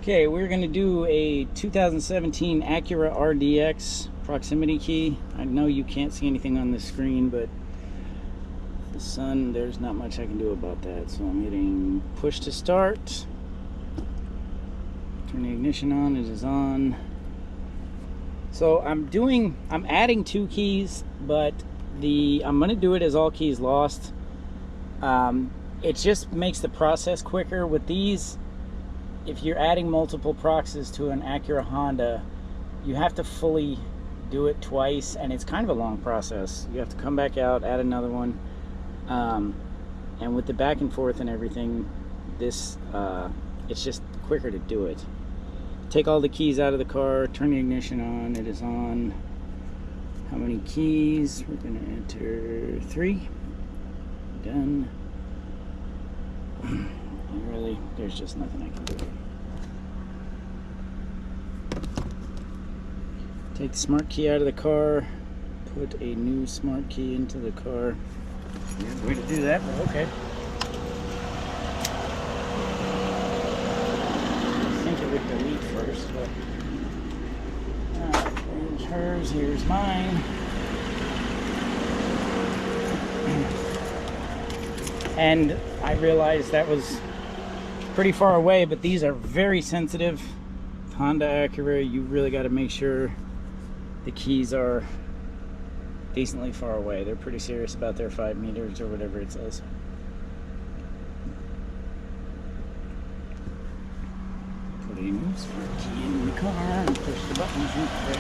Okay, we're going to do a 2017 Acura RDX proximity key. I know you can't see anything on the screen, but the sun, there's not much I can do about that. So I'm hitting push to start. Turn the ignition on, it is on. So I'm adding two keys, but I'm going to do it as all keys lost. It just makes the process quicker with these. If you're adding multiple proxies to an Acura Honda, you have to fully do it twice, and it's kind of a long process. You have to come back out, add another one, and with the back and forth and everything, it's just quicker to do it. Take all the keys out of the car, turn the ignition on, it is on. How many keys? We're going to enter 3. Done. And really, there's just nothing I can do. Take the smart key out of the car, put a new smart key into the car. Weird way to do that, but okay. I think it would delete first, but here's hers, here's mine. And I realized that was pretty far away, but these are very sensitive. Honda Acura, you really got to make sure the keys are decently far away. They're pretty serious about their 5 meters or whatever it says. Put a new smart key in the car and push the buttons real quick.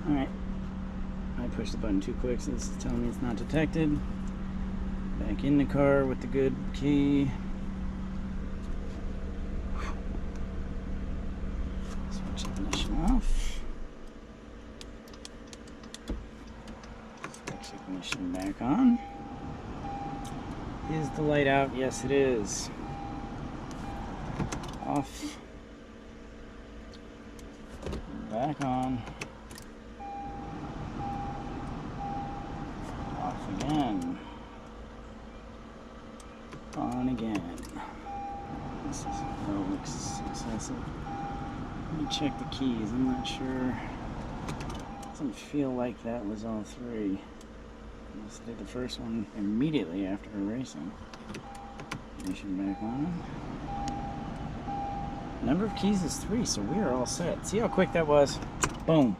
Alright, I pushed the button too quick, so this is telling me it's not detected. Back in the car with the good key. Switch ignition off. Switch ignition back on. Is the light out? Yes, it is. Off. Back on. Off again. On again. This looks excessive. Let me check the keys. I'm not sure. Doesn't feel like that was all 3. I just did the first one immediately after erasing. Ignition back on. Number of keys is 3, so we are all set. See how quick that was? Boom.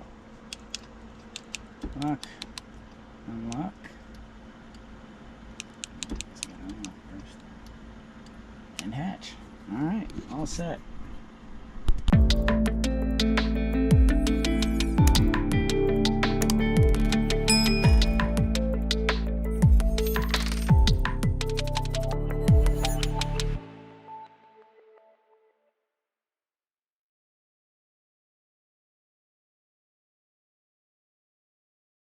Lock. Unlock. Let's get unlock first. And hatch. Alright, all set.